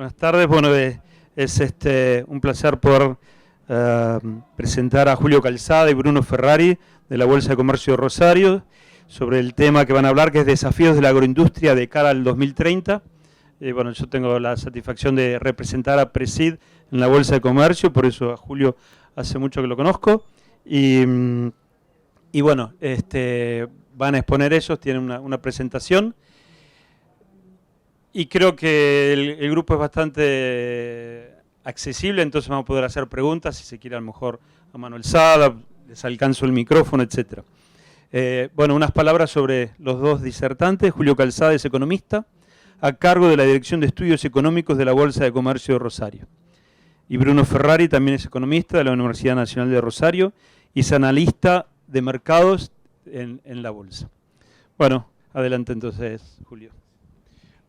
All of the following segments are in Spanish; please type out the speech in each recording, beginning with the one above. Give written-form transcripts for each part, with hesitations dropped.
Buenas tardes. Bueno, es un placer poder presentar a Julio Calzada y Bruno Ferrari de la Bolsa de Comercio de Rosario sobre el tema que van a hablar, que es desafíos de la agroindustria de cara al 2030. Bueno, yo tengo la satisfacción de representar a Presid en la Bolsa de Comercio, por eso a Julio hace mucho que lo conozco. Y bueno, van a exponer ellos, tienen una presentación. Y creo que el grupo es bastante accesible, entonces vamos a poder hacer preguntas, si se quiere a lo mejor a mano alzada, les alcanzo el micrófono, etc. Bueno, unas palabras sobre los dos disertantes. Julio Calzada es economista, a cargo de la Dirección de Estudios Económicos de la Bolsa de Comercio de Rosario. Y Bruno Ferrari también es economista de la Universidad Nacional de Rosario y es analista de mercados en la bolsa. Bueno, adelante entonces, Julio.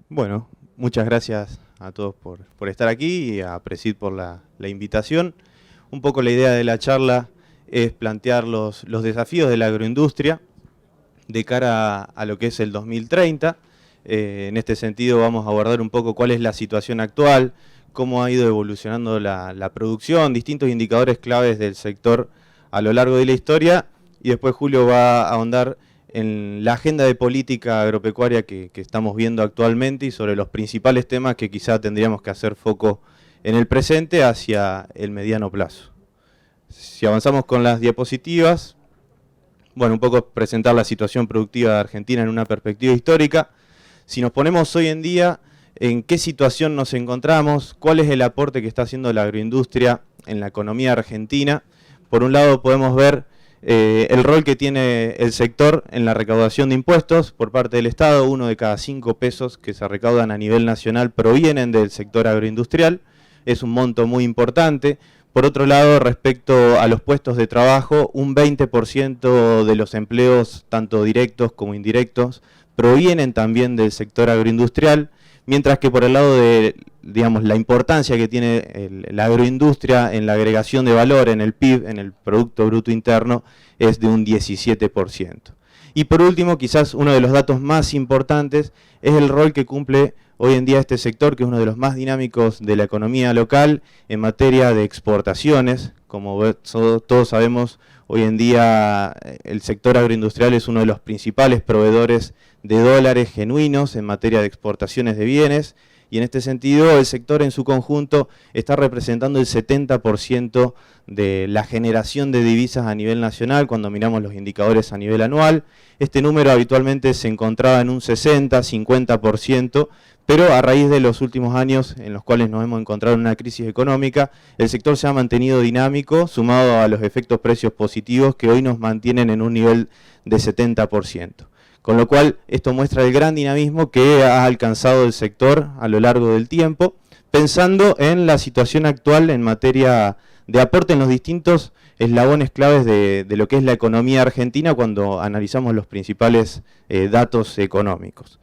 Bueno, muchas gracias a todos por estar aquí y a Presid por la invitación. Un poco la idea de la charla es plantear los desafíos de la agroindustria de cara a lo que es el 2030. En este sentido vamos a abordar un poco cuál es la situación actual, cómo ha ido evolucionando la producción, distintos indicadores claves del sector a lo largo de la historia, y después Julio va a ahondar en la agenda de política agropecuaria que estamos viendo actualmente y sobre los principales temas que quizá tendríamos que hacer foco en el presente hacia el mediano plazo. Si avanzamos con las diapositivas, bueno, un poco presentar la situación productiva de Argentina en una perspectiva histórica. Si nos ponemos hoy en día, ¿en qué situación nos encontramos? ¿Cuál es el aporte que está haciendo la agroindustria en la economía argentina? Por un lado podemos ver el rol que tiene el sector en la recaudación de impuestos por parte del Estado. 1 de cada 5 pesos que se recaudan a nivel nacional provienen del sector agroindustrial. Es un monto muy importante. Por otro lado, respecto a los puestos de trabajo, un 20% de los empleos, tanto directos como indirectos, provienen también del sector agroindustrial, mientras que por el lado de, digamos, la importancia que tiene la agroindustria en la agregación de valor en el PIB, en el Producto Bruto Interno, es de un 17%. Y por último, quizás uno de los datos más importantes es el rol que cumple hoy en día este sector, que es uno de los más dinámicos de la economía local en materia de exportaciones. Como todos sabemos, hoy en día el sector agroindustrial es uno de los principales proveedores de dólares genuinos en materia de exportaciones de bienes, y en este sentido el sector en su conjunto está representando el 70% de la generación de divisas a nivel nacional cuando miramos los indicadores a nivel anual. Este número habitualmente se encontraba en un 60-50%, pero a raíz de los últimos años en los cuales nos hemos encontrado en una crisis económica, el sector se ha mantenido dinámico, sumado a los efectos precios positivos que hoy nos mantienen en un nivel de 70%. Con lo cual, esto muestra el gran dinamismo que ha alcanzado el sector a lo largo del tiempo, pensando en la situación actual en materia de aporte en los distintos eslabones claves de lo que es la economía argentina cuando analizamos los principales datos económicos.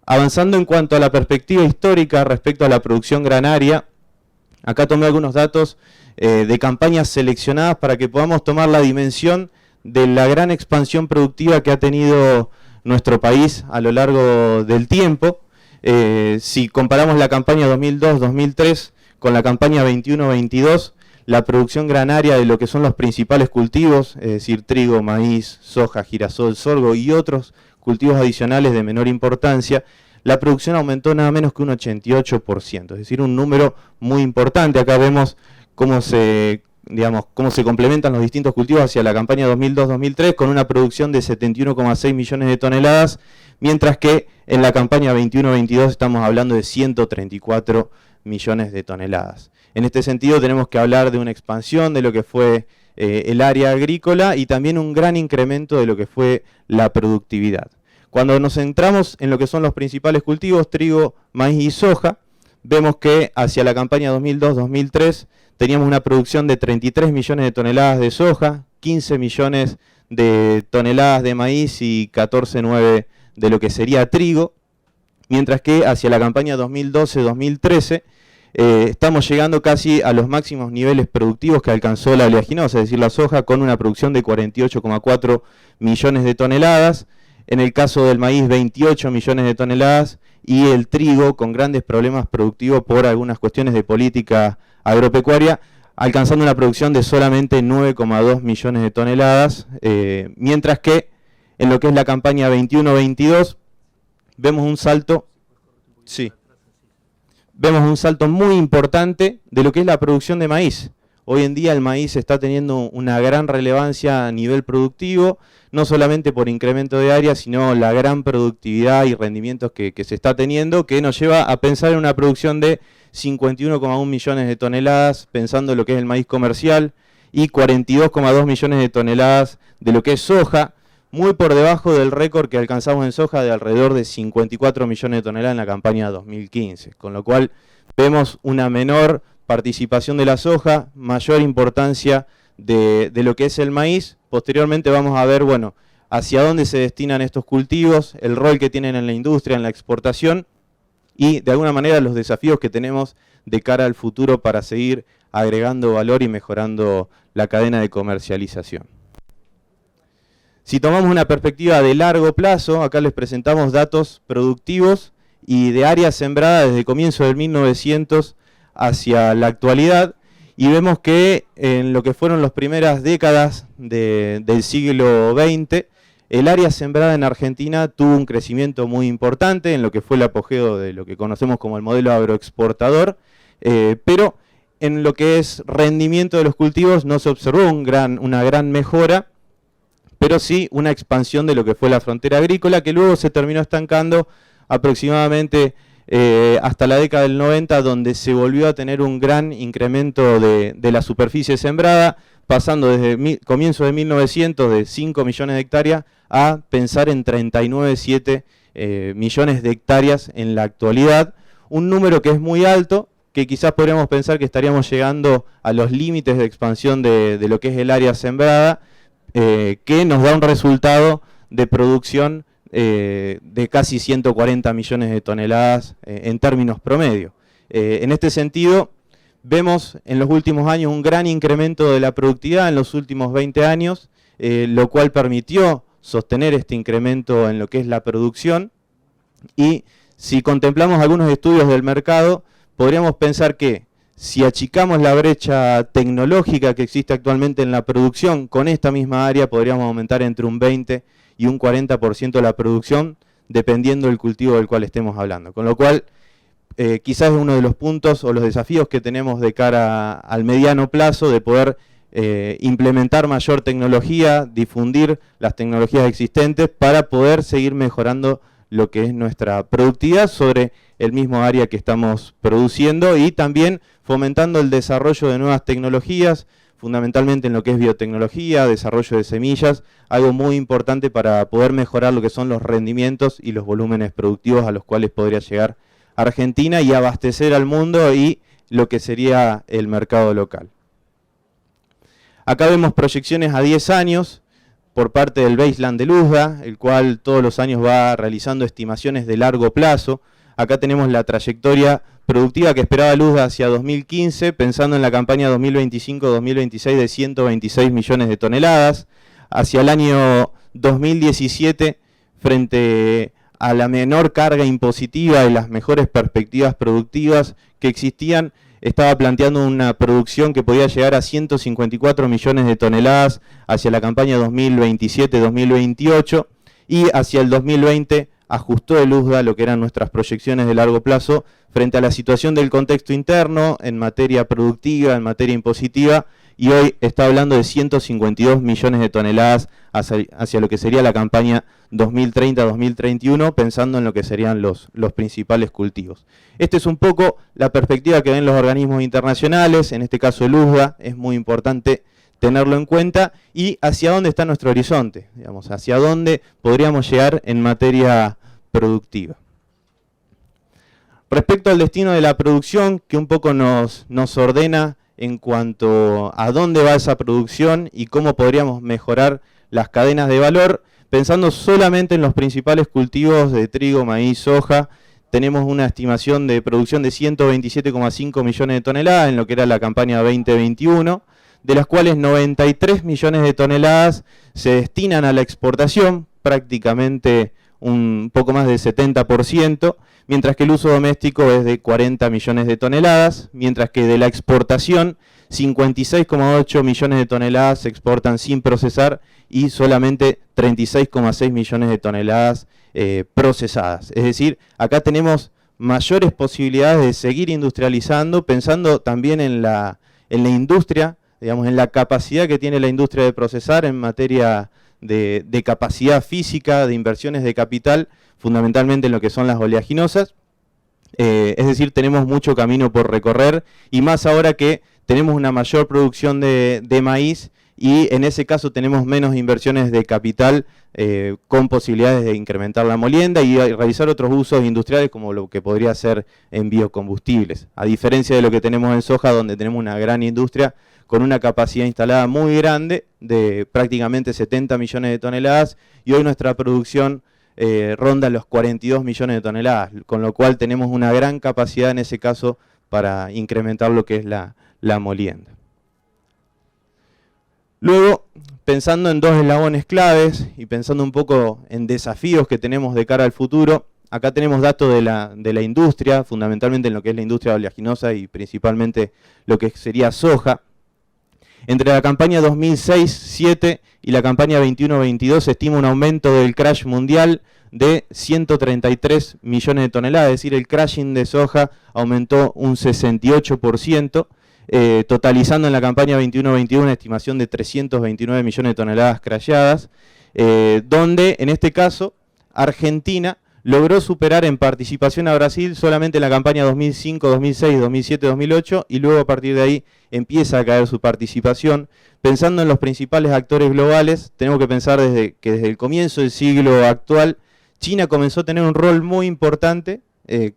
Avanzando en cuanto a la perspectiva histórica respecto a la producción granaria, acá tomé algunos datos de campañas seleccionadas para que podamos tomar la dimensión de la gran expansión productiva que ha tenido nuestro país a lo largo del tiempo. Si comparamos la campaña 2002-2003 con la campaña 21-22, la producción granaria de lo que son los principales cultivos, es decir, trigo, maíz, soja, girasol, sorgo y otros cultivos adicionales de menor importancia, la producción aumentó nada menos que un 88%, es decir, un número muy importante. Acá vemos cómo se complementan los distintos cultivos hacia la campaña 2002-2003 con una producción de 71,6 millones de toneladas, mientras que en la campaña 21-22 estamos hablando de 134 millones de toneladas. En este sentido tenemos que hablar de una expansión de lo que fue el área agrícola y también un gran incremento de lo que fue la productividad. Cuando nos centramos en lo que son los principales cultivos, trigo, maíz y soja, vemos que hacia la campaña 2002-2003 teníamos una producción de 33 millones de toneladas de soja, 15 millones de toneladas de maíz y 14,9 de lo que sería trigo, mientras que hacia la campaña 2012-2013 estamos llegando casi a los máximos niveles productivos que alcanzó la oleaginosa, es decir, la soja, con una producción de 48,4 millones de toneladas, En el caso del maíz, 28 millones de toneladas, y el trigo con grandes problemas productivos por algunas cuestiones de política agropecuaria, alcanzando una producción de solamente 9,2 millones de toneladas, mientras que en lo que es la campaña 21-22 vemos un salto, sí, vemos un salto muy importante de lo que es la producción de maíz. Hoy en día el maíz está teniendo una gran relevancia a nivel productivo, no solamente por incremento de área, sino la gran productividad y rendimientos que se está teniendo, que nos lleva a pensar en una producción de 51,1 millones de toneladas, pensando en lo que es el maíz comercial, y 42,2 millones de toneladas de lo que es soja, muy por debajo del récord que alcanzamos en soja de alrededor de 54 millones de toneladas en la campaña 2015, con lo cual vemos una menor participación de la soja, mayor importancia de lo que es el maíz. Posteriormente vamos a ver, bueno, hacia dónde se destinan estos cultivos, el rol que tienen en la industria, en la exportación, y de alguna manera los desafíos que tenemos de cara al futuro para seguir agregando valor y mejorando la cadena de comercialización. Si tomamos una perspectiva de largo plazo, acá les presentamos datos productivos y de áreas sembradas desde el comienzo del 1900 hacia la actualidad, y vemos que en lo que fueron las primeras décadas del siglo XX, el área sembrada en Argentina tuvo un crecimiento muy importante en lo que fue el apogeo de lo que conocemos como el modelo agroexportador, pero en lo que es rendimiento de los cultivos no se observó una gran mejora, pero sí una expansión de lo que fue la frontera agrícola, que luego se terminó estancando aproximadamente hasta la década del 90, donde se volvió a tener un gran incremento de la superficie sembrada, pasando desde comienzo de 1900 de 5 millones de hectáreas a pensar en 39,7 millones de hectáreas en la actualidad, un número que es muy alto, que quizás podríamos pensar que estaríamos llegando a los límites de expansión de lo que es el área sembrada, que nos da un resultado de producción de casi 140 millones de toneladas en términos promedio. En este sentido, vemos en los últimos años un gran incremento de la productividad en los últimos 20 años, lo cual permitió sostener este incremento en lo que es la producción, y si contemplamos algunos estudios del mercado, podríamos pensar que si achicamos la brecha tecnológica que existe actualmente en la producción, con esta misma área podríamos aumentar entre un 20 y un 40% la producción, dependiendo del cultivo del cual estemos hablando. Con lo cual, quizás es uno de los puntos o los desafíos que tenemos de cara al mediano plazo, de poder implementar mayor tecnología, difundir las tecnologías existentes para poder seguir mejorando lo que es nuestra productividad sobre el mismo área que estamos produciendo, y también fomentando el desarrollo de nuevas tecnologías, fundamentalmente en lo que es biotecnología, desarrollo de semillas, algo muy importante para poder mejorar lo que son los rendimientos y los volúmenes productivos a los cuales podría llegar Argentina y abastecer al mundo y lo que sería el mercado local. Acá vemos proyecciones a 10 años por parte del Baseline de USDA, el cual todos los años va realizando estimaciones de largo plazo. Acá tenemos la trayectoria productiva que esperaba el USDA hacia 2015, pensando en la campaña 2025-2026 de 126 millones de toneladas. Hacia el año 2017, frente a la menor carga impositiva y las mejores perspectivas productivas que existían, estaba planteando una producción que podía llegar a 154 millones de toneladas hacia la campaña 2027-2028, y hacia el 2020 ajustó el USDA lo que eran nuestras proyecciones de largo plazo frente a la situación del contexto interno en materia productiva, en materia impositiva, y hoy está hablando de 152 millones de toneladas hacia lo que sería la campaña 2030-2031, pensando en lo que serían los principales cultivos. Esta es un poco la perspectiva que ven los organismos internacionales, en este caso el USDA, es muy importante tenerlo en cuenta, y hacia dónde está nuestro horizonte, digamos, hacia dónde podríamos llegar en materia productiva. Respecto al destino de la producción, que un poco nos ordena en cuanto a dónde va esa producción y cómo podríamos mejorar las cadenas de valor, pensando solamente en los principales cultivos de trigo, maíz, soja, tenemos una estimación de producción de 127,5 millones de toneladas en lo que era la campaña 2021, de las cuales 93 millones de toneladas se destinan a la exportación, prácticamente un poco más del 70%, mientras que el uso doméstico es de 40 millones de toneladas, mientras que de la exportación, 56,8 millones de toneladas se exportan sin procesar y solamente 36,6 millones de toneladas procesadas. Es decir, acá tenemos mayores posibilidades de seguir industrializando, pensando también en la industria, digamos, en la capacidad que tiene la industria de procesar en materia de capacidad física, de inversiones de capital, fundamentalmente en lo que son las oleaginosas. Es decir, tenemos mucho camino por recorrer, y más ahora que tenemos una mayor producción de maíz, y en ese caso tenemos menos inversiones de capital con posibilidades de incrementar la molienda y realizar otros usos industriales como lo que podría ser en biocombustibles. A diferencia de lo que tenemos en soja, donde tenemos una gran industria con una capacidad instalada muy grande de prácticamente 70 millones de toneladas, y hoy nuestra producción ronda los 42 millones de toneladas, con lo cual tenemos una gran capacidad en ese caso para incrementar lo que es la molienda. Luego, pensando en dos eslabones claves y pensando un poco en desafíos que tenemos de cara al futuro, acá tenemos datos de la industria, fundamentalmente en lo que es la industria oleaginosa y principalmente lo que sería soja. Entre la campaña 2006-07 y la campaña 21-22 se estima un aumento del crush mundial de 133 millones de toneladas, es decir, el crushing de soja aumentó un 68%, totalizando en la campaña 21-21 una estimación de 329 millones de toneladas crasheadas, donde en este caso Argentina logró superar en participación a Brasil solamente en la campaña 2005, 2006, 2007, 2008, y luego a partir de ahí empieza a caer su participación. Pensando en los principales actores globales, tenemos que pensar que desde el comienzo del siglo actual, China comenzó a tener un rol muy importante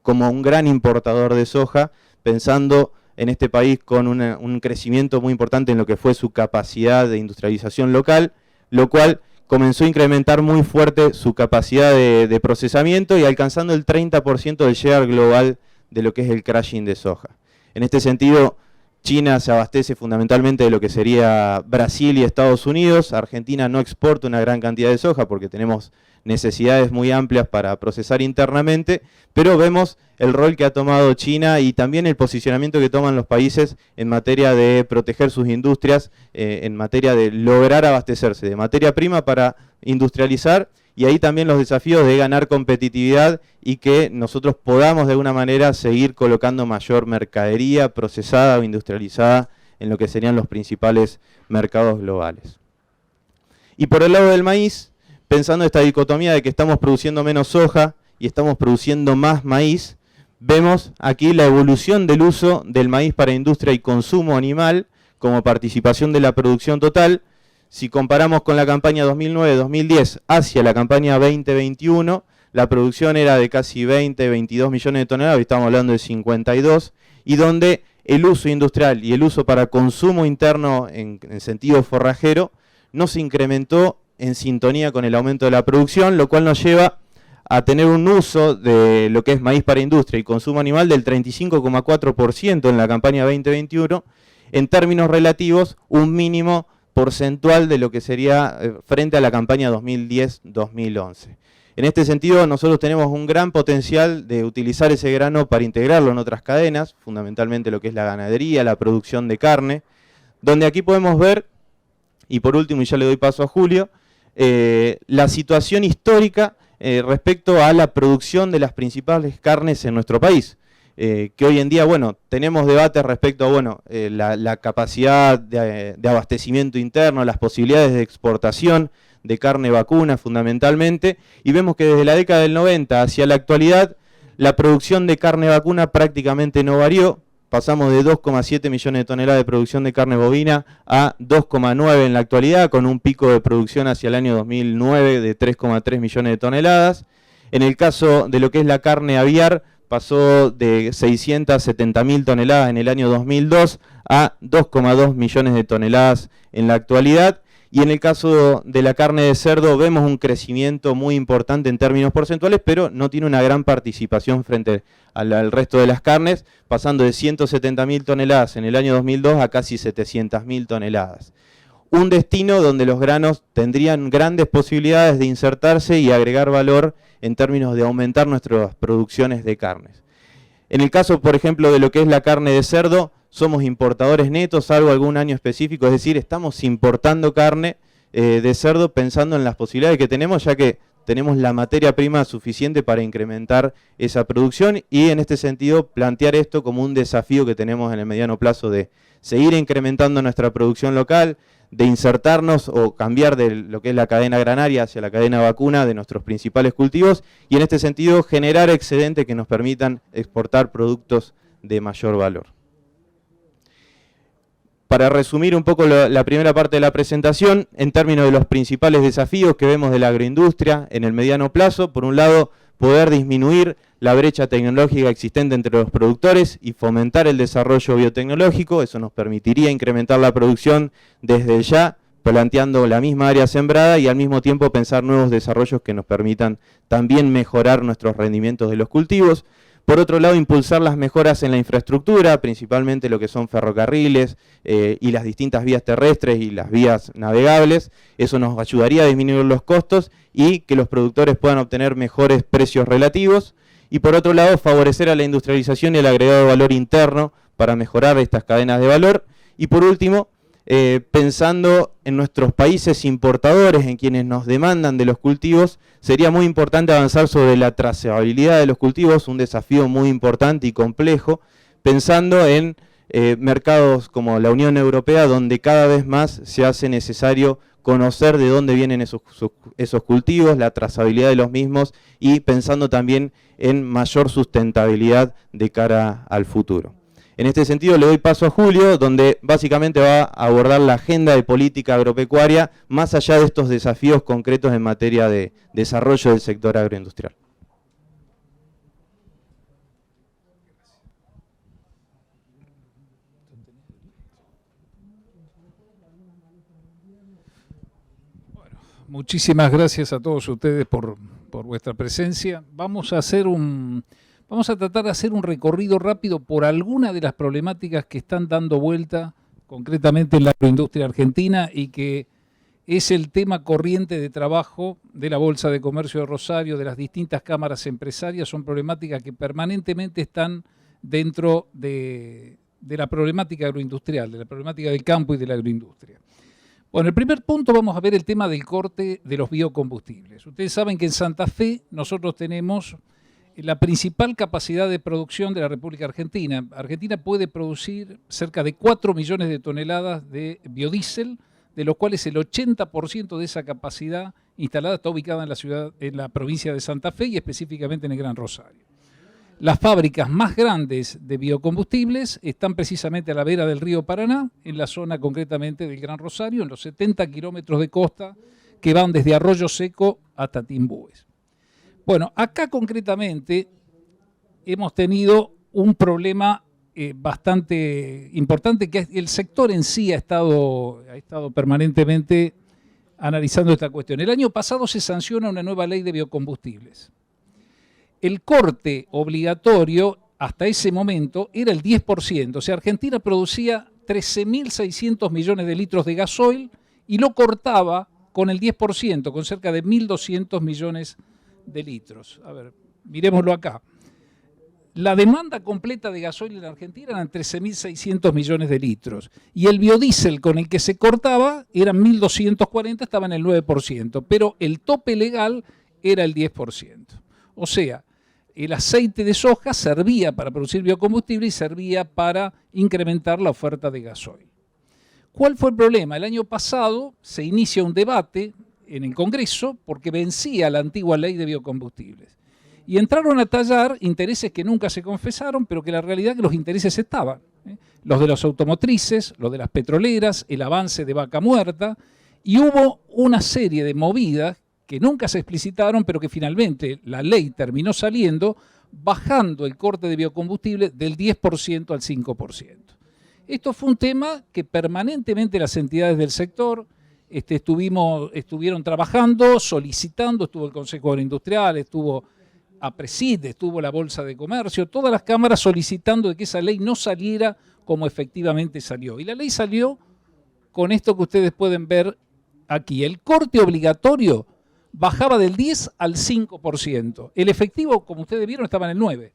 como un gran importador de soja, pensando en este país con un crecimiento muy importante en lo que fue su capacidad de industrialización local, lo cual comenzó a incrementar muy fuerte su capacidad de procesamiento y alcanzando el 30% del share global de lo que es el crushing de soja. En este sentido, China se abastece fundamentalmente de lo que sería Brasil y Estados Unidos. Argentina no exporta una gran cantidad de soja porque tenemos necesidades muy amplias para procesar internamente, pero vemos el rol que ha tomado China y también el posicionamiento que toman los países en materia de proteger sus industrias, en materia de lograr abastecerse de materia prima para industrializar, y ahí también los desafíos de ganar competitividad y que nosotros podamos de alguna manera seguir colocando mayor mercadería procesada o industrializada en lo que serían los principales mercados globales. Y por el lado del maíz, pensando esta dicotomía de que estamos produciendo menos soja y estamos produciendo más maíz, vemos aquí la evolución del uso del maíz para industria y consumo animal como participación de la producción total. Si comparamos con la campaña 2009-2010 hacia la campaña 2021, la producción era de casi 22 millones de toneladas, hoy estamos hablando de 52, y donde el uso industrial y el uso para consumo interno en sentido forrajero no se incrementó en sintonía con el aumento de la producción, lo cual nos lleva a tener un uso de lo que es maíz para industria y consumo animal del 35,4% en la campaña 2021, en términos relativos un mínimo porcentual de lo que sería frente a la campaña 2010-2011. En este sentido, nosotros tenemos un gran potencial de utilizar ese grano para integrarlo en otras cadenas, fundamentalmente lo que es la ganadería, la producción de carne, donde aquí podemos ver, y por último, y ya le doy paso a Julio, la situación histórica respecto a la producción de las principales carnes en nuestro país. Que hoy en día, bueno, tenemos debates respecto a, bueno, la capacidad de abastecimiento interno, las posibilidades de exportación de carne vacuna fundamentalmente, y vemos que desde la década del 90 hacia la actualidad, la producción de carne vacuna prácticamente no varió. Pasamos de 2,7 millones de toneladas de producción de carne bovina a 2,9 en la actualidad, con un pico de producción hacia el año 2009 de 3,3 millones de toneladas. En el caso de lo que es la carne aviar, pasó de 670.000 toneladas en el año 2002 a 2,2 millones de toneladas en la actualidad. Y en el caso de la carne de cerdo vemos un crecimiento muy importante en términos porcentuales, pero no tiene una gran participación frente al resto de las carnes, pasando de 170.000 toneladas en el año 2002 a casi 700.000 toneladas. un destino donde los granos tendrían grandes posibilidades de insertarse y agregar valor en términos de aumentar nuestras producciones de carnes. En el caso, por ejemplo, de lo que es la carne de cerdo, somos importadores netos, salvo algún año específico, es decir, estamos importando carne de cerdo pensando en las posibilidades que tenemos, ya que tenemos la materia prima suficiente para incrementar esa producción y en este sentido plantear esto como un desafío que tenemos en el mediano plazo de seguir incrementando nuestra producción local, de insertarnos o cambiar de lo que es la cadena granaria hacia la cadena vacuna de nuestros principales cultivos y en este sentido generar excedentes que nos permitan exportar productos de mayor valor. Para resumir un poco la primera parte de la presentación, en términos de los principales desafíos que vemos de la agroindustria en el mediano plazo, por un lado, poder disminuir la brecha tecnológica existente entre los productores y fomentar el desarrollo biotecnológico, eso nos permitiría incrementar la producción desde ya, planteando la misma área sembrada y al mismo tiempo pensar nuevos desarrollos que nos permitan también mejorar nuestros rendimientos de los cultivos. Por otro lado, impulsar las mejoras en la infraestructura, principalmente lo que son ferrocarriles y las distintas vías terrestres y las vías navegables. Eso nos ayudaría a disminuir los costos y que los productores puedan obtener mejores precios relativos. Y por otro lado, favorecer a la industrialización y el agregado de valor interno para mejorar estas cadenas de valor. Y por último, pensando en nuestros países importadores, en quienes nos demandan de los cultivos, sería muy importante avanzar sobre la trazabilidad de los cultivos, un desafío muy importante y complejo, pensando en mercados como la Unión Europea, donde cada vez más se hace necesario conocer de dónde vienen esos cultivos, la trazabilidad de los mismos y pensando también en mayor sustentabilidad de cara al futuro. En este sentido le doy paso a Julio, donde básicamente va a abordar la agenda de política agropecuaria, más allá de estos desafíos concretos en materia de desarrollo del sector agroindustrial. Bueno, muchísimas gracias a todos ustedes por vuestra presencia. Vamos a tratar de hacer un recorrido rápido por algunas de las problemáticas que están dando vuelta concretamente en la agroindustria argentina y que es el tema corriente de trabajo de la Bolsa de Comercio de Rosario, de las distintas cámaras empresarias. Son problemáticas que permanentemente están dentro de la problemática agroindustrial, de la problemática del campo y de la agroindustria. Bueno, el primer punto vamos a ver el tema del corte de los biocombustibles. Ustedes saben que en Santa Fe nosotros tenemos la principal capacidad de producción de la República Argentina. Argentina puede producir cerca de 4 millones de toneladas de biodiesel, de los cuales el 80% de esa capacidad instalada está ubicada en la provincia de Santa Fe y específicamente en el Gran Rosario. Las fábricas más grandes de biocombustibles están precisamente a la vera del río Paraná, en la zona concretamente del Gran Rosario, en los 70 kilómetros de costa que van desde Arroyo Seco hasta Timbúes. Bueno, acá concretamente hemos tenido un problema bastante importante, que el sector en sí ha estado permanentemente analizando esta cuestión. El año pasado se sanciona una nueva ley de biocombustibles. El corte obligatorio hasta ese momento era el 10%, o sea, Argentina producía 13.600 millones de litros de gasoil y lo cortaba con el 10%, con cerca de 1.200 millones de litros. A ver, miremoslo acá. La demanda completa de gasoil en Argentina eran 13.600 millones de litros y el biodiesel con el que se cortaba eran 1.240, estaba en el 9%, pero el tope legal era el 10%. O sea, el aceite de soja servía para producir biocombustible y servía para incrementar la oferta de gasoil. ¿Cuál fue el problema? El año pasado se inicia un debate en el Congreso porque vencía la antigua ley de biocombustibles. Y entraron a tallar intereses que nunca se confesaron, pero que la realidad es que los intereses estaban. Los de las automotrices, los de las petroleras, el avance de Vaca Muerta, y hubo una serie de movidas que nunca se explicitaron, pero que finalmente la ley terminó saliendo, bajando el corte de biocombustible del 10% al 5%. Esto fue un tema que permanentemente las entidades del sector estuvieron trabajando, solicitando, estuvo el Consejo Agroindustrial, estuvo APRESID, estuvo la Bolsa de Comercio, todas las cámaras solicitando de que esa ley no saliera como efectivamente salió. Y la ley salió con esto que ustedes pueden ver aquí. El corte obligatorio bajaba del 10 al 5%. El efectivo, como ustedes vieron, estaba en el 9%.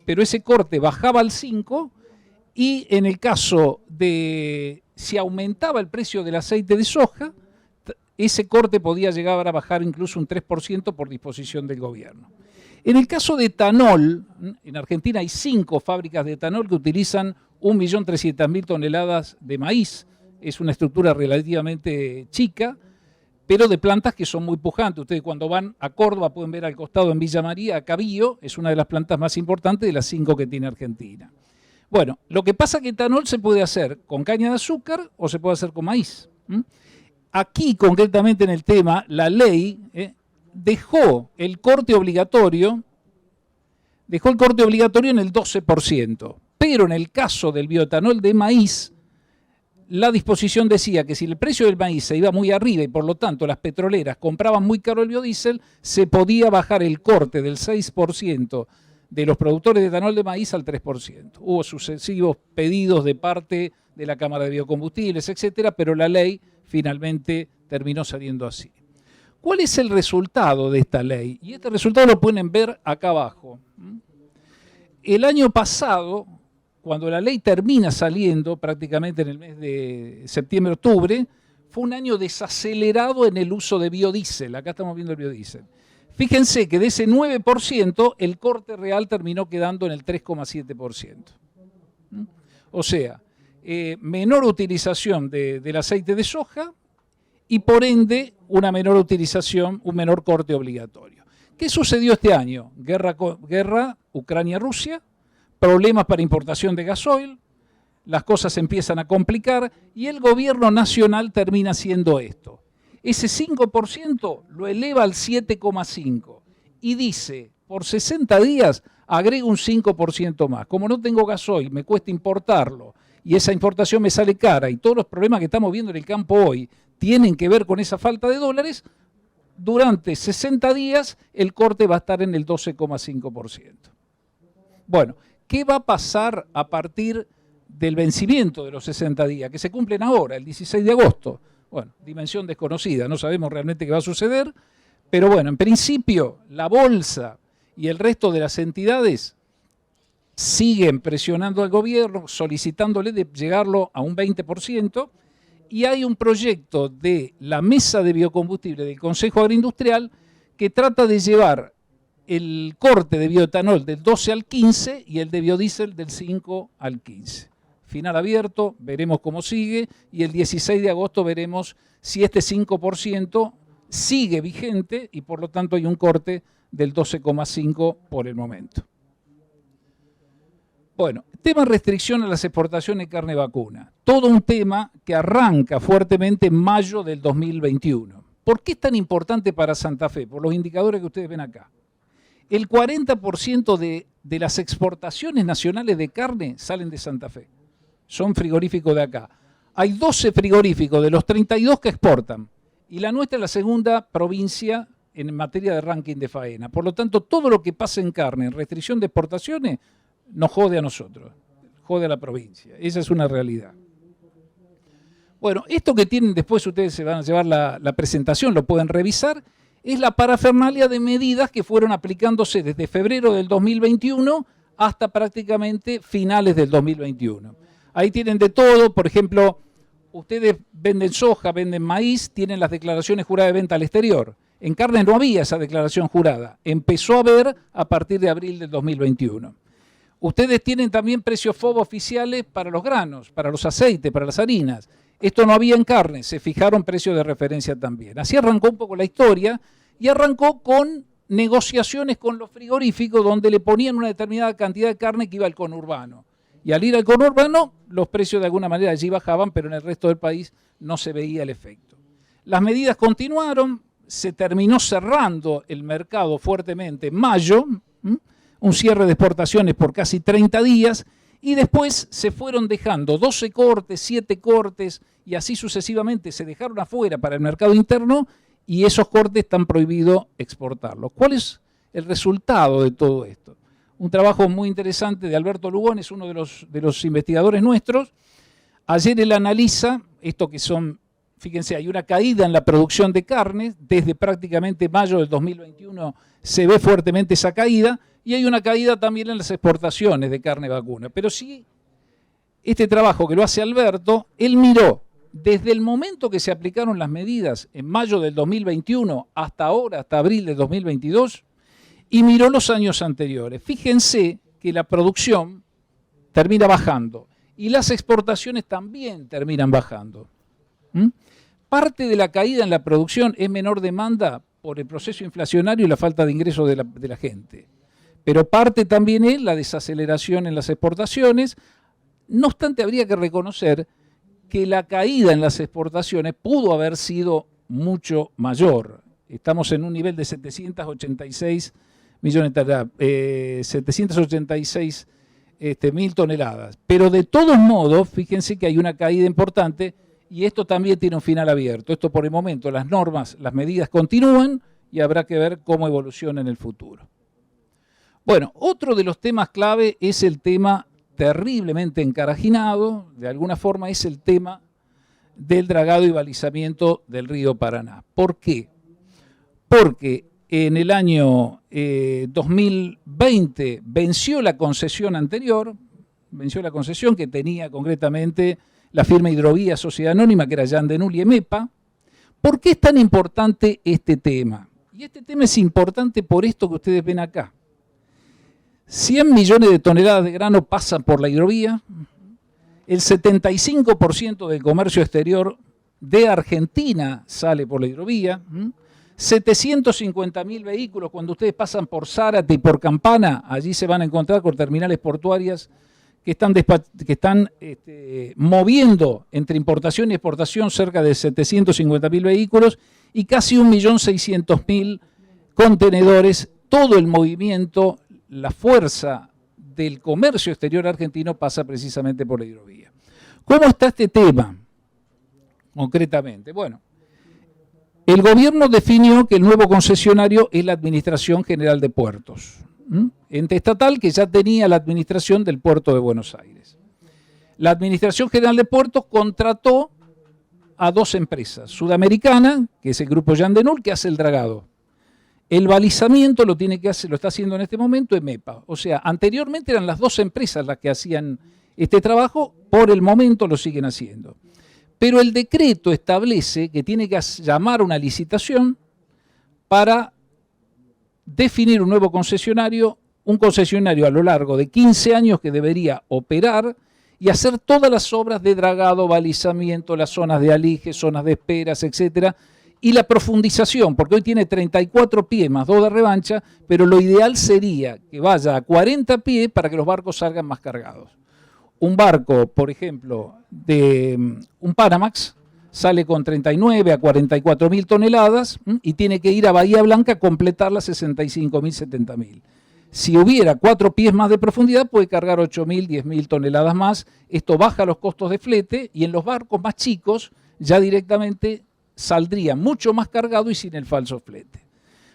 Pero ese corte bajaba al 5%, y en el caso de si aumentaba el precio del aceite de soja, ese corte podía llegar a bajar incluso un 3% por disposición del gobierno. En el caso de etanol, en Argentina hay 5 fábricas de etanol que utilizan 1.300.000 toneladas de maíz. Es una estructura relativamente chica, pero de plantas que son muy pujantes. Ustedes cuando van a Córdoba pueden ver al costado en Villa María, Cabío, es una de las plantas más importantes de las 5 que tiene Argentina. Bueno, lo que pasa es que etanol se puede hacer con caña de azúcar o se puede hacer con maíz. Aquí, concretamente en el tema, la ley dejó el corte obligatorio en el 12%, pero en el caso del bioetanol de maíz, la disposición decía que si el precio del maíz se iba muy arriba y por lo tanto las petroleras compraban muy caro el biodiesel, se podía bajar el corte del 6% de los productores de etanol de maíz al 3%. Hubo sucesivos pedidos de parte de la Cámara de Biocombustibles, etcétera, pero la ley finalmente terminó saliendo así. ¿Cuál es el resultado de esta ley? Y este resultado lo pueden ver acá abajo. El año pasado, cuando la ley termina saliendo, prácticamente en el mes de septiembre-octubre, fue un año desacelerado en el uso de biodiesel. Acá estamos viendo el biodiesel. Fíjense que de ese 9%, el corte real terminó quedando en el 3,7%. O sea, menor utilización del aceite de soja y por ende una menor utilización, un menor corte obligatorio. ¿Qué sucedió este año? Guerra Ucrania-Rusia, problemas para importación de gasoil, las cosas se empiezan a complicar y el gobierno nacional termina haciendo esto. Ese 5% lo eleva al 7,5% y dice, por 60 días agrego un 5% más. Como no tengo gasoil, me cuesta importarlo y esa importación me sale cara y todos los problemas que estamos viendo en el campo hoy tienen que ver con esa falta de dólares, durante 60 días el corte va a estar en el 12,5%. Bueno, ¿qué va a pasar a partir del vencimiento de los 60 días, que se cumplen ahora, el 16 de agosto? Bueno, dimensión desconocida, no sabemos realmente qué va a suceder, pero bueno, en principio la bolsa y el resto de las entidades siguen presionando al gobierno, solicitándole de llegarlo a un 20%, y hay un proyecto de la Mesa de Biocombustible del Consejo Agroindustrial que trata de llevar el corte de bioetanol del 12 al 15 y el de biodiesel del 5 al 15. Final abierto, veremos cómo sigue y el 16 de agosto veremos si este 5% sigue vigente y por lo tanto hay un corte del 12,5% por el momento. Bueno, tema restricción a las exportaciones de carne vacuna. Todo un tema que arranca fuertemente en mayo del 2021. ¿Por qué es tan importante para Santa Fe? Por los indicadores que ustedes ven acá. El 40% de las exportaciones nacionales de carne salen de Santa Fe. Son frigoríficos de acá. Hay 12 frigoríficos de los 32 que exportan. Y la nuestra es la segunda provincia en materia de ranking de faena. Por lo tanto, todo lo que pasa en carne, en restricción de exportaciones, nos jode a nosotros, jode a la provincia. Esa es una realidad. Bueno, esto que tienen después, ustedes se van a llevar la presentación, lo pueden revisar, es la parafernalia de medidas que fueron aplicándose desde febrero del 2021 hasta prácticamente finales del 2021. Ahí tienen de todo, por ejemplo, ustedes venden soja, venden maíz, tienen las declaraciones juradas de venta al exterior. En carne no había esa declaración jurada, empezó a haber a partir de abril del 2021. Ustedes tienen también precios FOB oficiales para los granos, para los aceites, para las harinas. Esto no había en carne, se fijaron precios de referencia también. Así arrancó un poco la historia y arrancó con negociaciones con los frigoríficos donde le ponían una determinada cantidad de carne que iba al conurbano. Y al ir al conurbano, los precios de alguna manera allí bajaban, pero en el resto del país no se veía el efecto. Las medidas continuaron, se terminó cerrando el mercado fuertemente en mayo, un cierre de exportaciones por casi 30 días, y después se fueron dejando 12 cortes, 7 cortes, y así sucesivamente se dejaron afuera para el mercado interno, y esos cortes están prohibidos exportarlos. ¿Cuál es el resultado de todo esto? Un trabajo muy interesante de Alberto Lugón, es uno de los investigadores nuestros. Ayer él analiza esto que son, fíjense, hay una caída en la producción de carne, desde prácticamente mayo del 2021 se ve fuertemente esa caída, y hay una caída también en las exportaciones de carne vacuna. Pero sí, este trabajo que lo hace Alberto, él miró desde el momento que se aplicaron las medidas en mayo del 2021 hasta ahora, hasta abril del 2022, y miró los años anteriores. Fíjense que la producción termina bajando y las exportaciones también terminan bajando. Parte de la caída en la producción es menor demanda por el proceso inflacionario y la falta de ingresos de la gente. Pero parte también es la desaceleración en las exportaciones. No obstante, habría que reconocer que la caída en las exportaciones pudo haber sido mucho mayor. Estamos en un nivel de 786 millones de 786 mil toneladas. Pero de todos modos, fíjense que hay una caída importante y esto también tiene un final abierto. Esto por el momento, las normas, las medidas continúan y habrá que ver cómo evoluciona en el futuro. Bueno, otro de los temas clave es el tema terriblemente encarajinado, de alguna forma es el tema del dragado y balizamiento del río Paraná. ¿Por qué? Porque en el año 2020 venció la concesión anterior, venció la concesión que tenía concretamente la firma Hidrovía Sociedad Anónima, que era Jan Denul y EMEPA. ¿Por qué es tan importante este tema? Y este tema es importante por esto que ustedes ven acá. 100 millones de toneladas de grano pasan por la hidrovía, el 75% del comercio exterior de Argentina sale por la hidrovía, 750.000 vehículos, cuando ustedes pasan por Zárate y por Campana, allí se van a encontrar con terminales portuarias que están moviendo entre importación y exportación cerca de 750.000 vehículos y casi 1.600.000 contenedores, todo el movimiento, la fuerza del comercio exterior argentino pasa precisamente por la hidrovía. ¿Cómo está este tema concretamente? Bueno, el gobierno definió que el nuevo concesionario es la Administración General de Puertos, ente estatal que ya tenía la administración del puerto de Buenos Aires. La Administración General de Puertos contrató a dos empresas, Sudamericana, que es el grupo Jan Denul, que hace el dragado. El balizamiento lo está haciendo en este momento EMEPA. O sea, anteriormente eran las dos empresas las que hacían este trabajo, por el momento lo siguen haciendo. Pero el decreto establece que tiene que llamar una licitación para definir un nuevo concesionario, un concesionario a lo largo de 15 años que debería operar y hacer todas las obras de dragado, balizamiento, las zonas de alige, zonas de esperas, etcétera, y la profundización, porque hoy tiene 34 pies más 2 de revancha, pero lo ideal sería que vaya a 40 pies para que los barcos salgan más cargados. Un barco, por ejemplo, de un Panamax, sale con 39 a 44.000 toneladas y tiene que ir a Bahía Blanca a completar las 65.000, 70.000. Si hubiera 4 pies más de profundidad, puede cargar 8.000, 10.000 toneladas más. Esto baja los costos de flete y en los barcos más chicos ya directamente saldría mucho más cargado y sin el falso flete.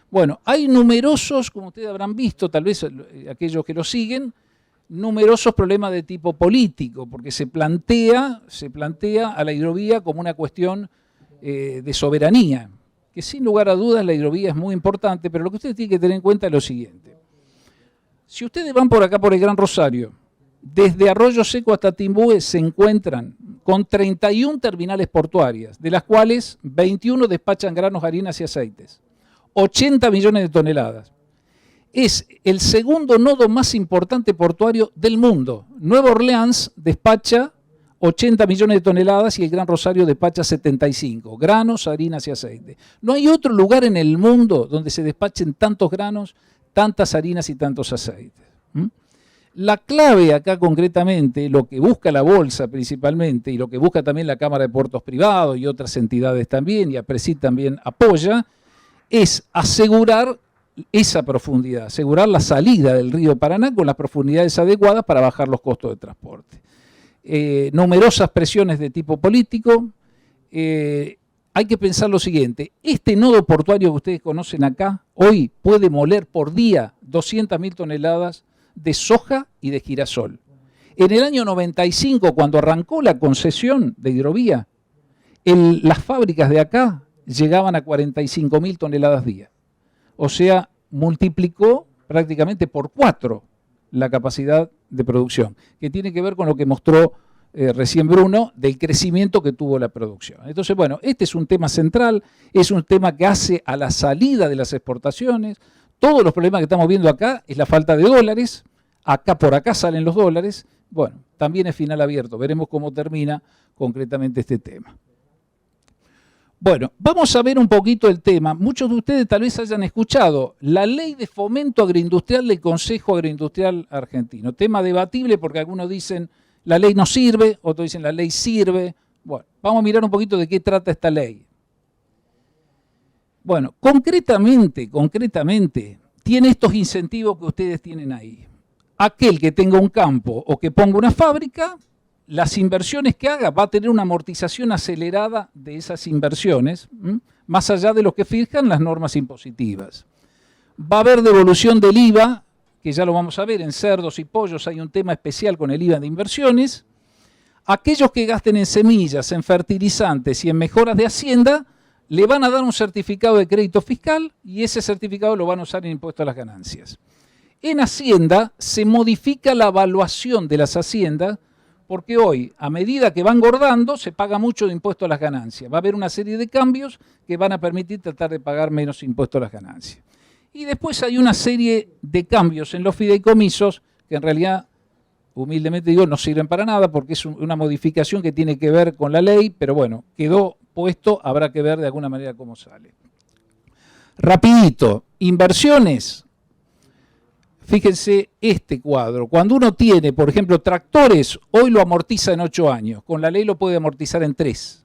Bueno, hay numerosos, como ustedes habrán visto, tal vez aquellos que lo siguen, numerosos problemas de tipo político, porque se plantea a la hidrovía como una cuestión de soberanía, que sin lugar a dudas la hidrovía es muy importante, pero lo que ustedes tienen que tener en cuenta es lo siguiente. Si ustedes van por acá por el Gran Rosario, desde Arroyo Seco hasta Timbúe se encuentran con 31 terminales portuarias, de las cuales 21 despachan granos, harinas y aceites. 80 millones de toneladas. Es el segundo nodo más importante portuario del mundo. Nueva Orleans despacha 80 millones de toneladas y el Gran Rosario despacha 75. Granos, harinas y aceite. No hay otro lugar en el mundo donde se despachen tantos granos, tantas harinas y tantos aceites. La clave acá concretamente, lo que busca la bolsa principalmente y lo que busca también la Cámara de Puertos Privados y otras entidades también, y APRESID también apoya, es asegurar esa profundidad, asegurar la salida del río Paraná con las profundidades adecuadas para bajar los costos de transporte. Numerosas presiones de tipo político. Hay que pensar lo siguiente, este nodo portuario que ustedes conocen acá, hoy puede moler por día 200.000 toneladas de soja y de girasol. En el año 95, cuando arrancó la concesión de hidrovía, las fábricas de acá llegaban a 45.000 toneladas día. O sea, multiplicó prácticamente por 4 la capacidad de producción, que tiene que ver con lo que mostró recién Bruno, del crecimiento que tuvo la producción. Entonces, bueno, este es un tema central, es un tema que hace a la salida de las exportaciones. Todos los problemas que estamos viendo acá es la falta de dólares, por acá salen los dólares. Bueno, también es final abierto, veremos cómo termina concretamente este tema. Bueno, vamos a ver un poquito el tema. Muchos de ustedes tal vez hayan escuchado la Ley de Fomento Agroindustrial del Consejo Agroindustrial Argentino. Tema debatible porque algunos dicen la ley no sirve, otros dicen la ley sirve. Bueno, vamos a mirar un poquito de qué trata esta ley. Bueno, concretamente, tiene estos incentivos que ustedes tienen ahí. Aquel que tenga un campo o que ponga una fábrica, las inversiones que haga va a tener una amortización acelerada de esas inversiones, más allá de lo que fijan las normas impositivas. Va a haber devolución del IVA, que ya lo vamos a ver, en cerdos y pollos hay un tema especial con el IVA de inversiones. Aquellos que gasten en semillas, en fertilizantes y en mejoras de hacienda, le van a dar un certificado de crédito fiscal y ese certificado lo van a usar en impuesto a las ganancias. En Hacienda se modifica la evaluación de las haciendas porque hoy, a medida que va engordando, se paga mucho de impuesto a las ganancias. Va a haber una serie de cambios que van a permitir tratar de pagar menos impuesto a las ganancias. Y después hay una serie de cambios en los fideicomisos que en realidad, humildemente digo, no sirven para nada porque es una modificación que tiene que ver con la ley, pero bueno, quedó puesto, habrá que ver de alguna manera cómo sale. Rapidito, inversiones. Fíjense este cuadro. Cuando uno tiene, por ejemplo, tractores, hoy lo amortiza en 8 años. Con la ley lo puede amortizar en 3.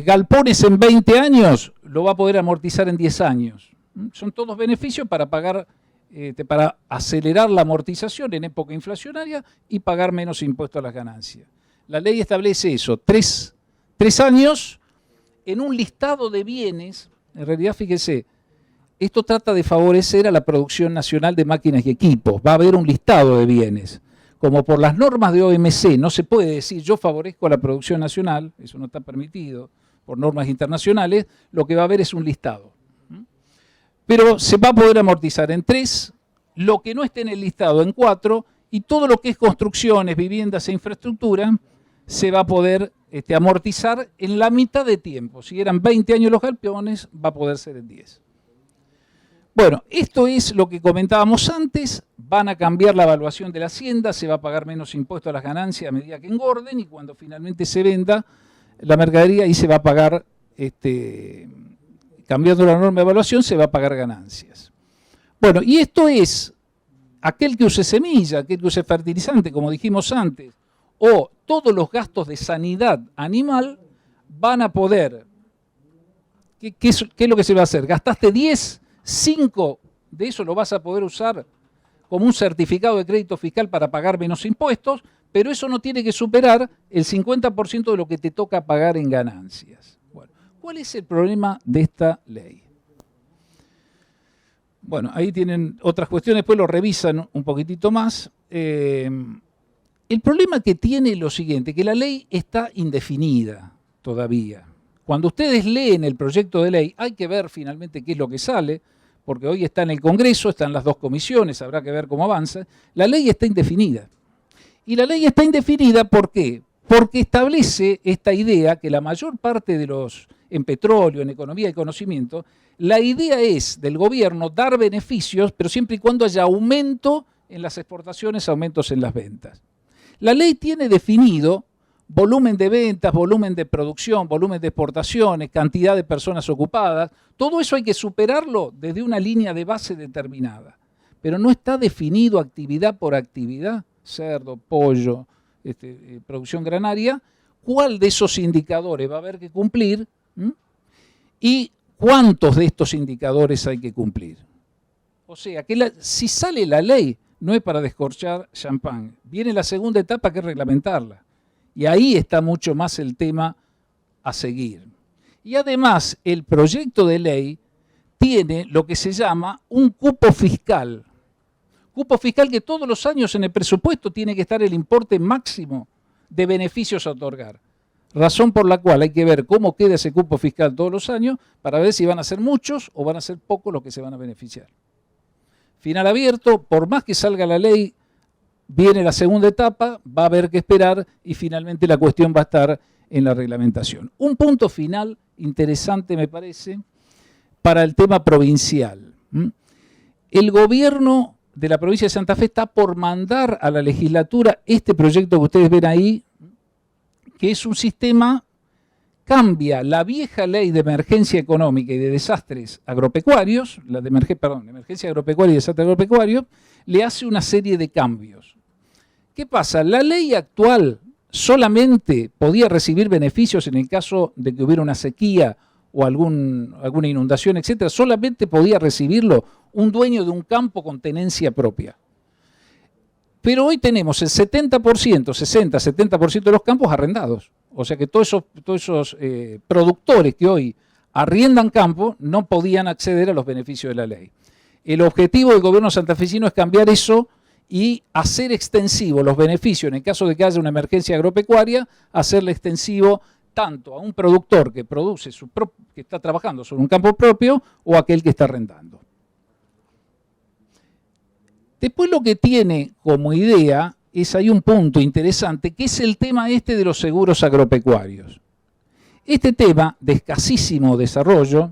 Galpones en 20 años lo va a poder amortizar en 10 años. Son todos beneficios para pagar, para acelerar la amortización en época inflacionaria y pagar menos impuestos a las ganancias. La ley establece eso, 3 años en un listado de bienes. En realidad, fíjense, esto trata de favorecer a la producción nacional de máquinas y equipos. Va a haber un listado de bienes. Como por las normas de OMC no se puede decir yo favorezco a la producción nacional, eso no está permitido por normas internacionales, lo que va a haber es un listado. Pero se va a poder amortizar en 3, lo que no esté en el listado en 4, y todo lo que es construcciones, viviendas e infraestructura se va a poder amortizar en la mitad de tiempo. Si eran 20 años los galpones, va a poder ser en 10. Bueno, esto es lo que comentábamos antes, van a cambiar la evaluación de la hacienda, se va a pagar menos impuesto a las ganancias a medida que engorden y cuando finalmente se venda la mercadería ahí se va a pagar, cambiando la norma de evaluación, se va a pagar ganancias. Bueno, y esto es aquel que use semilla, aquel que use fertilizante, como dijimos antes, o todos los gastos de sanidad animal van a poder, ¿qué es lo que se va a hacer? Gastaste 10, 5 de eso lo vas a poder usar como un certificado de crédito fiscal para pagar menos impuestos, pero eso no tiene que superar el 50% de lo que te toca pagar en ganancias. Bueno, ¿cuál es el problema de esta ley? Bueno, ahí tienen otras cuestiones, después lo revisan un poquitito más. El problema que tiene es lo siguiente, que la ley está indefinida todavía. Cuando ustedes leen el proyecto de ley, hay que ver finalmente qué es lo que sale, porque hoy está en el Congreso, están las 2 comisiones, habrá que ver cómo avanza. La ley está indefinida. Y la ley está indefinida, ¿por qué? Porque establece esta idea que la mayor parte de los, en petróleo, en economía y conocimiento, la idea es del gobierno dar beneficios, pero siempre y cuando haya aumento en las exportaciones, aumentos en las ventas. La ley tiene definido volumen de ventas, volumen de producción, volumen de exportaciones, cantidad de personas ocupadas. Todo eso hay que superarlo desde una línea de base determinada. Pero no está definido actividad por actividad, cerdo, pollo, producción granaria, cuál de esos indicadores va a haber que cumplir y cuántos de estos indicadores hay que cumplir. O sea, que si sale la ley, no es para descorchar champán. Viene la segunda etapa que es reglamentarla. Y ahí está mucho más el tema a seguir. Y además, el proyecto de ley tiene lo que se llama un cupo fiscal. Cupo fiscal que todos los años en el presupuesto tiene que estar el importe máximo de beneficios a otorgar. razón por la cual hay que ver cómo queda ese cupo fiscal todos los años para ver si van a ser muchos o van a ser pocos los que se van a beneficiar. Final abierto, por más que salga la ley, viene la segunda etapa, va a haber que esperar y finalmente la cuestión va a estar en la reglamentación. Un punto final interesante me parece para el tema provincial. El gobierno de la provincia de Santa Fe está por mandar a la legislatura este proyecto que ustedes ven ahí, que es un sistema, cambia la vieja ley de emergencia económica y de desastres agropecuarios, la de emergencia agropecuaria y desastre agropecuario, le hace una serie de cambios. ¿Qué pasa? La ley actual solamente podía recibir beneficios en el caso de que hubiera una sequía o alguna inundación, etcétera, solamente podía recibirlo un dueño de un campo con tenencia propia. Pero hoy tenemos el 70%, 60, 70% de los campos arrendados. O sea que todos esos productores que hoy arriendan campo no podían acceder a los beneficios de la ley. El objetivo del gobierno santafesino es cambiar eso y hacer extensivo los beneficios, en el caso de que haya una emergencia agropecuaria, hacerle extensivo tanto a un productor que produce que está trabajando sobre un campo propio o a aquel que está arrendando. Después lo que tiene como idea es, hay un punto interesante, que es el tema este de los seguros agropecuarios. Este tema de escasísimo desarrollo,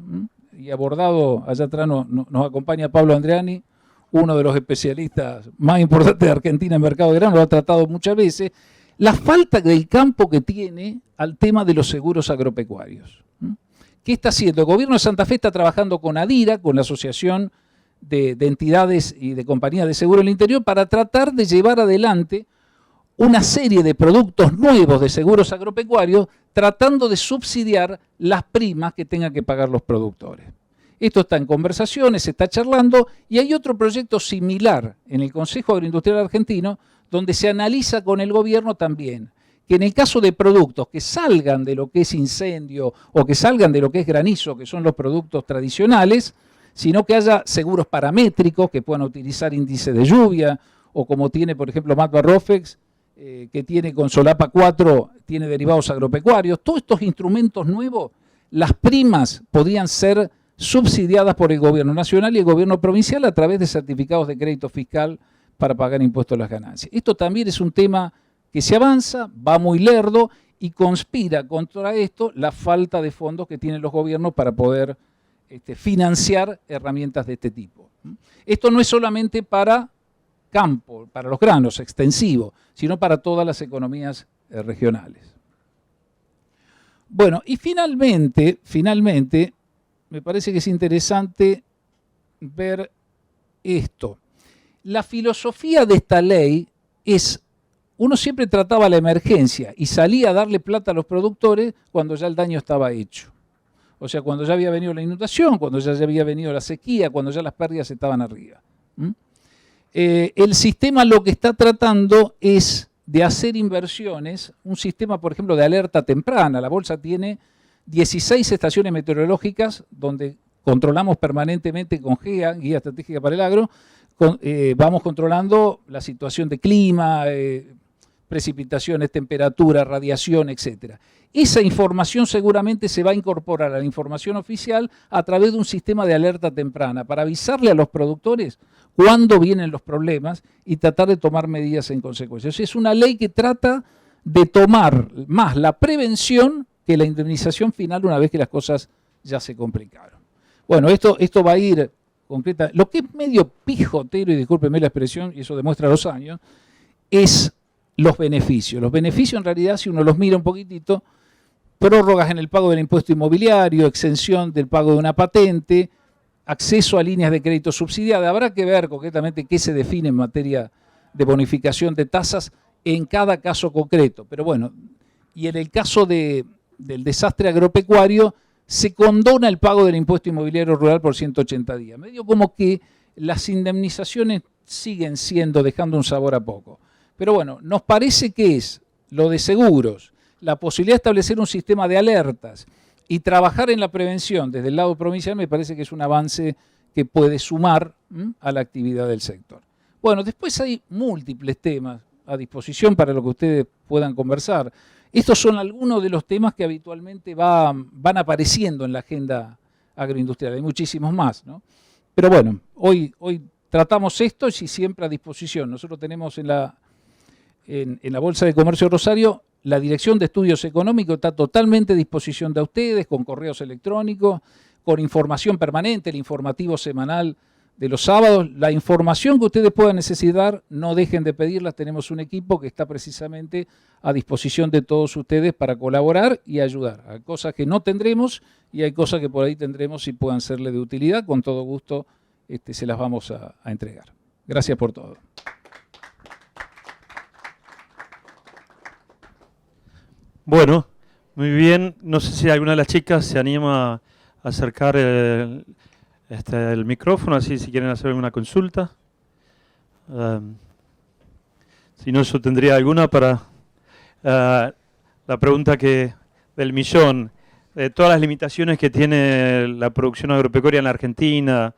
y abordado, allá atrás nos acompaña Pablo Andreani, uno de los especialistas más importantes de Argentina en mercado de grano, lo ha tratado muchas veces, la falta del campo que tiene al tema de los seguros agropecuarios. ¿Qué está haciendo? El gobierno de Santa Fe está trabajando con ADIRA, con la Asociación de entidades y de compañías de seguro en el interior, para tratar de llevar adelante una serie de productos nuevos de seguros agropecuarios, tratando de subsidiar las primas que tengan que pagar los productores. Esto está en conversaciones, se está charlando, y hay otro proyecto similar en el Consejo Agroindustrial Argentino, donde se analiza con el gobierno también, que en el caso de productos que salgan de lo que es incendio o que salgan de lo que es granizo, que son los productos tradicionales, sino que haya seguros paramétricos que puedan utilizar índice de lluvia, o como tiene, por ejemplo, Matva Rofex, que tiene con Solapa 4, tiene derivados agropecuarios. Todos estos instrumentos nuevos, las primas podrían ser subsidiadas por el gobierno nacional y el gobierno provincial a través de certificados de crédito fiscal para pagar impuestos a las ganancias. Esto también es un tema que se avanza, va muy lerdo y conspira contra esto la falta de fondos que tienen los gobiernos para poder financiar herramientas de este tipo. Esto no es solamente para campo, para los granos, extensivo, sino para todas las economías regionales. Bueno, y finalmente, me parece que es interesante ver esto. La filosofía de esta ley es, uno siempre trataba la emergencia y salía a darle plata a los productores cuando ya el daño estaba hecho. O sea, cuando ya había venido la inundación, cuando ya había venido la sequía, cuando ya las pérdidas estaban arriba. El sistema lo que está tratando es de hacer inversiones, un sistema, por ejemplo, de alerta temprana. La Bolsa tiene 16 estaciones meteorológicas donde controlamos permanentemente con GEA, Guía Estratégica para el Agro, vamos controlando la situación de clima, precipitaciones, temperatura, radiación, etc. Esa información seguramente se va a incorporar a la información oficial a través de un sistema de alerta temprana para avisarle a los productores cuándo vienen los problemas y tratar de tomar medidas en consecuencia. O sea, es una ley que trata de tomar más la prevención que la indemnización final una vez que las cosas ya se complicaron. Bueno, esto va a ir concreta. Lo que es medio pijotero, y discúlpeme la expresión, y eso demuestra los años, es los beneficios. Los beneficios en realidad, si uno los mira un poquitito, prórrogas en el pago del impuesto inmobiliario, exención del pago de una patente, acceso a líneas de crédito subsidiadas. Habrá que ver concretamente qué se define en materia de bonificación de tasas en cada caso concreto. Pero bueno, y en el caso del desastre agropecuario, se condona el pago del impuesto inmobiliario rural por 180 días. Medio como que las indemnizaciones siguen dejando un sabor a poco. Pero bueno, nos parece que es lo de seguros, la posibilidad de establecer un sistema de alertas y trabajar en la prevención desde el lado provincial, me parece que es un avance que puede sumar a la actividad del sector. Bueno, después hay múltiples temas a disposición para lo que ustedes puedan conversar. Estos son algunos de los temas que habitualmente van apareciendo en la agenda agroindustrial. Hay muchísimos más, ¿no? Pero bueno, hoy tratamos esto y siempre a disposición. Nosotros tenemos en la Bolsa de Comercio de Rosario, la Dirección de Estudios Económicos está totalmente a disposición de ustedes, con correos electrónicos, con información permanente, el informativo semanal de los sábados. La información que ustedes puedan necesitar, no dejen de pedirla. Tenemos un equipo que está precisamente a disposición de todos ustedes para colaborar y ayudar. Hay cosas que no tendremos y hay cosas que por ahí tendremos y puedan serle de utilidad. Con todo gusto se las vamos a entregar. Gracias por todo. Bueno, muy bien. No sé si alguna de las chicas se anima a acercar el micrófono, así si quieren hacer alguna consulta. Si no, yo tendría alguna para la pregunta del millón. De todas las limitaciones que tiene la producción agropecuaria en la Argentina,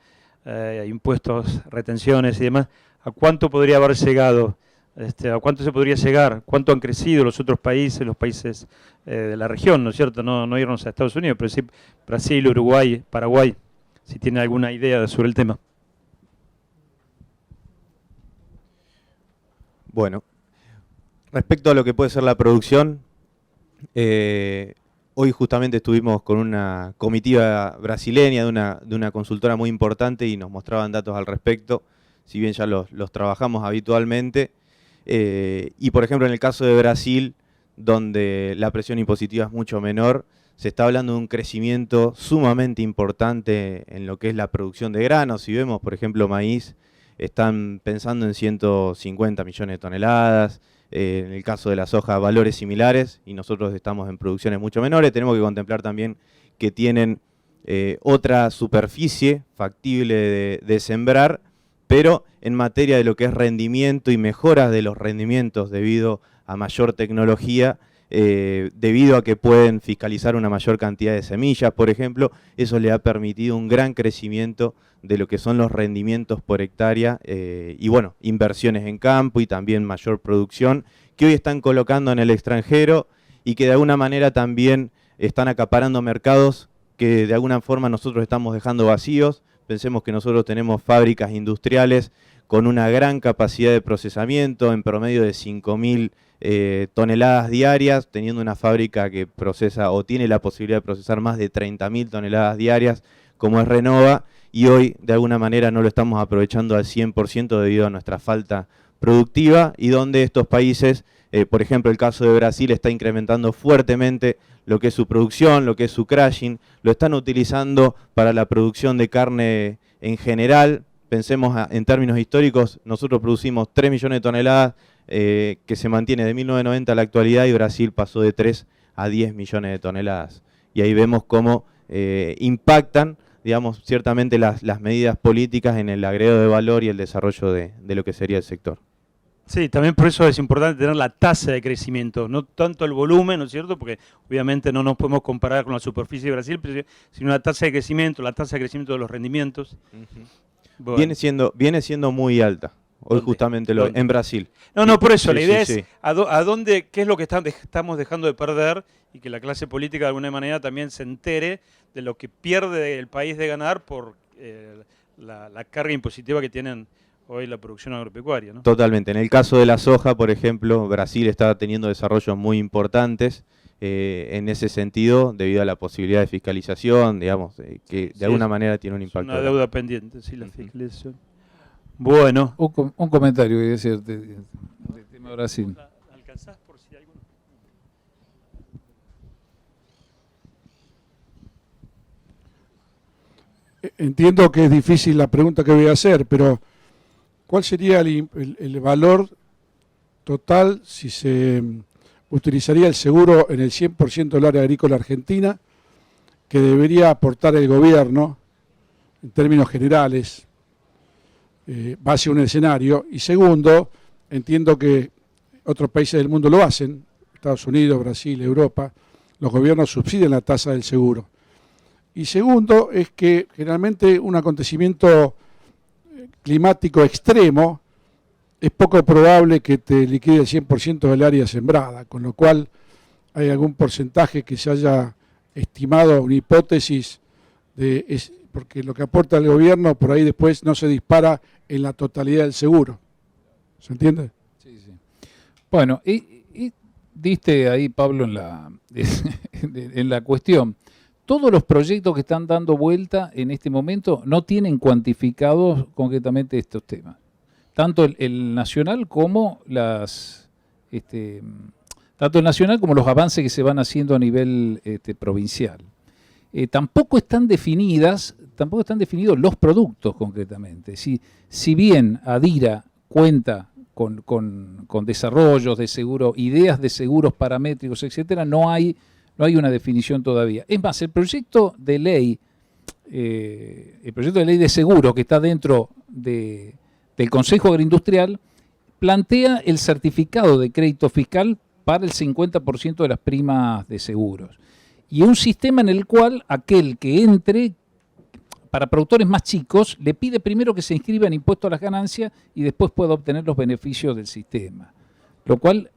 impuestos, retenciones y demás, ¿a cuánto podría haber llegado? ¿A cuánto se podría llegar? ¿Cuánto han crecido los otros países, los países de la región, ¿no es cierto? No irnos a Estados Unidos, pero sí Brasil, Uruguay, Paraguay, si tienen alguna idea sobre el tema. Bueno, respecto a lo que puede ser la producción, hoy justamente estuvimos con una comitiva brasileña de una consultora muy importante y nos mostraban datos al respecto, si bien ya los trabajamos habitualmente. Y por ejemplo en el caso de Brasil, donde la presión impositiva es mucho menor, se está hablando de un crecimiento sumamente importante en lo que es la producción de granos. Si vemos por ejemplo maíz, están pensando en 150 millones de toneladas, en el caso de la soja valores similares, y nosotros estamos en producciones mucho menores. Tenemos que contemplar también que tienen otra superficie factible de sembrar, pero en materia de lo que es rendimiento y mejoras de los rendimientos debido a mayor tecnología, debido a que pueden fiscalizar una mayor cantidad de semillas, por ejemplo, eso le ha permitido un gran crecimiento de lo que son los rendimientos por hectárea y bueno, inversiones en campo y también mayor producción que hoy están colocando en el extranjero y que de alguna manera también están acaparando mercados que de alguna forma nosotros estamos dejando vacíos. Pensemos que nosotros tenemos fábricas industriales con una gran capacidad de procesamiento, en promedio de 5.000 toneladas diarias, teniendo una fábrica que procesa o tiene la posibilidad de procesar más de 30.000 toneladas diarias, como es Renova, y hoy de alguna manera no lo estamos aprovechando al 100% debido a nuestra falta productiva, y donde estos países, por ejemplo el caso de Brasil, está incrementando fuertemente lo que es su producción, lo que es su crushing, lo están utilizando para la producción de carne en general. Pensemos en términos históricos, nosotros producimos 3 millones de toneladas, que se mantiene de 1990 a la actualidad, y Brasil pasó de 3 a 10 millones de toneladas. Y ahí vemos cómo impactan, digamos, ciertamente las medidas políticas en el agregado de valor y el desarrollo de lo que sería el sector. Sí, también por eso es importante tener la tasa de crecimiento, no tanto el volumen, ¿no es cierto? Porque obviamente no nos podemos comparar con la superficie de Brasil, sino la tasa de crecimiento, de los rendimientos. Bueno. Viene siendo muy alta. Hoy ¿Dónde? Justamente en Brasil. No, por eso, sí, la idea sí, es sí. a dónde, qué es lo que estamos dejando de perder y que la clase política de alguna manera también se entere de lo que pierde el país de ganar por la carga impositiva que tienen hoy la producción agropecuaria, ¿no? Totalmente. En el caso de la soja, por ejemplo, Brasil está teniendo desarrollos muy importantes en ese sentido, debido a la posibilidad de fiscalización, digamos, que de alguna manera tiene un impacto. Es una deuda pendiente, sí, la fiscalización. Bueno. Un comentario que decir del tema de Brasil. ¿Alcanzás por si alguno? Entiendo que es difícil la pregunta que voy a hacer, pero ¿cuál sería el valor total si se utilizaría el seguro en el 100% del área agrícola argentina que debería aportar el gobierno en términos generales, base a un escenario? Y segundo, entiendo que otros países del mundo lo hacen, Estados Unidos, Brasil, Europa, los gobiernos subsidian la tasa del seguro. Y segundo, es que generalmente un acontecimiento climático extremo es poco probable que te liquide el 100% del área sembrada, con lo cual ¿hay algún porcentaje que se haya estimado, una hipótesis porque lo que aporta el gobierno por ahí después no se dispara en la totalidad del seguro? ¿Se entiende? Sí, sí. Bueno, y diste ahí, Pablo, en la cuestión. Todos los proyectos que están dando vuelta en este momento no tienen cuantificados concretamente estos temas. Tanto el nacional como tanto el nacional como los avances que se van haciendo a nivel provincial. Tampoco están definidos los productos concretamente. Si bien Adira cuenta con desarrollos de seguro, ideas de seguros paramétricos, etcétera, no hay una definición todavía. Es más, el proyecto de ley de seguro que está dentro del Consejo Agroindustrial plantea el certificado de crédito fiscal para el 50% de las primas de seguros. Y un sistema en el cual aquel que entre, para productores más chicos, le pide primero que se inscriba en impuesto a las ganancias y después pueda obtener los beneficios del sistema. Lo cual,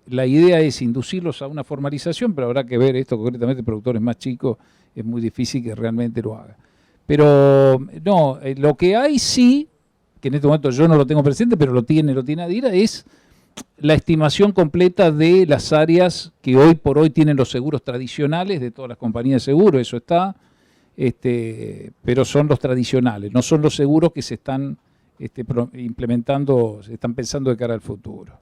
la idea es inducirlos a una formalización, pero habrá que ver esto concretamente, productores más chicos, es muy difícil que realmente lo haga. Pero no, lo que hay sí, que en este momento yo no lo tengo presente, pero lo tiene Adira, es la estimación completa de las áreas que hoy por hoy tienen los seguros tradicionales de todas las compañías de seguros, eso está, pero son los tradicionales, no son los seguros que se están implementando, se están pensando de cara al futuro.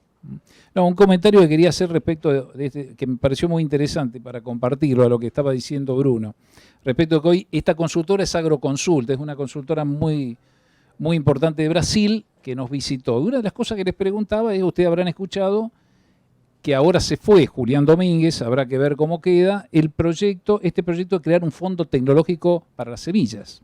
No, un comentario que quería hacer respecto que me pareció muy interesante para compartirlo a lo que estaba diciendo Bruno, respecto a que hoy esta consultora es Agroconsulta, es una consultora muy importante de Brasil que nos visitó. Una de las cosas que les preguntaba es, ustedes habrán escuchado que ahora se fue Julián Domínguez, habrá que ver cómo queda, este proyecto de crear un fondo tecnológico para las semillas.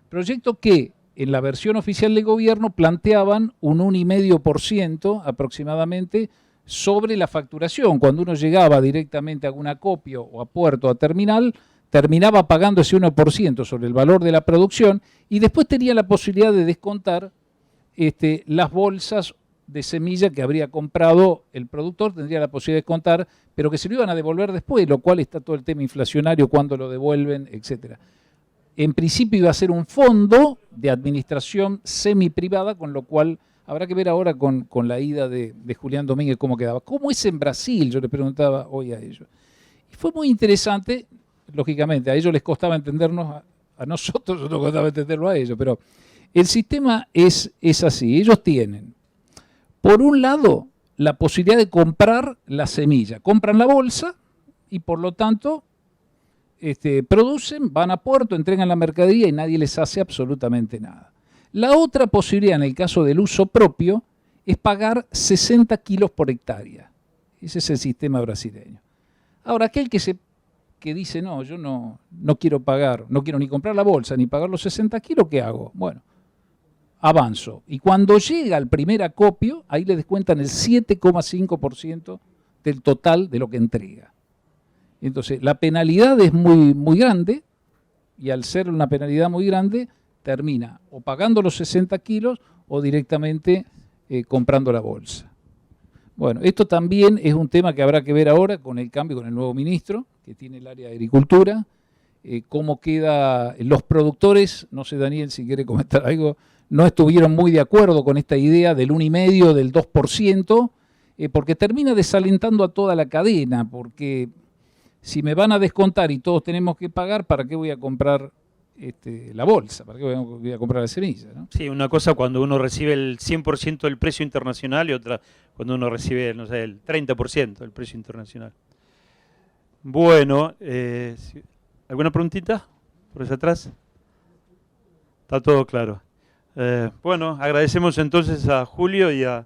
Proyecto que en la versión oficial del gobierno planteaban un 1,5% aproximadamente sobre la facturación. Cuando uno llegaba directamente a algún acopio o a puerto, a terminal, terminaba pagando ese 1% sobre el valor de la producción y después tenía la posibilidad de descontar las bolsas de semilla que habría comprado el productor, tendría la posibilidad de descontar, pero que se lo iban a devolver después, lo cual está todo el tema inflacionario, cuándo lo devuelven, etcétera. En principio iba a ser un fondo de administración semi-privada, con lo cual habrá que ver ahora con la ida de Julián Domínguez cómo quedaba. ¿Cómo es en Brasil? Yo le preguntaba hoy a ellos. Y fue muy interesante, lógicamente, a ellos les costaba entendernos, a nosotros nos costaba entenderlo a ellos, pero el sistema es así. Ellos tienen, por un lado, la posibilidad de comprar la semilla. Compran la bolsa y, por lo tanto, producen, van a puerto, entregan la mercadería y nadie les hace absolutamente nada. La otra posibilidad, en el caso del uso propio, es pagar 60 kilos por hectárea. Ese es el sistema brasileño. Ahora, aquel que dice, no, yo no quiero pagar, no quiero ni comprar la bolsa, ni pagar los 60 kilos, ¿qué hago? Bueno, avanzo. Y cuando llega al primer acopio, ahí le descuentan el 7,5% del total de lo que entrega. Entonces, la penalidad es muy, muy grande, y al ser una penalidad muy grande, termina o pagando los 60 kilos o directamente comprando la bolsa. Bueno, esto también es un tema que habrá que ver ahora con el cambio, con el nuevo ministro, que tiene el área de Agricultura, cómo queda los productores, no sé, Daniel, si quiere comentar algo, no estuvieron muy de acuerdo con esta idea del 1,5%, del 2%, porque termina desalentando a toda la cadena, porque si me van a descontar y todos tenemos que pagar, ¿para qué voy a comprar la bolsa? ¿Para qué voy a comprar la semilla? ¿No? Sí, una cosa cuando uno recibe el 100% del precio internacional y otra cuando uno recibe, no sé, el 30% del precio internacional. Bueno, ¿alguna preguntita por allá atrás? Está todo claro. Bueno, agradecemos entonces a Julio y a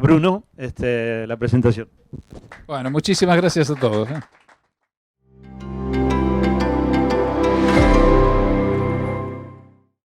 Bruno la presentación. Bueno, muchísimas gracias a todos.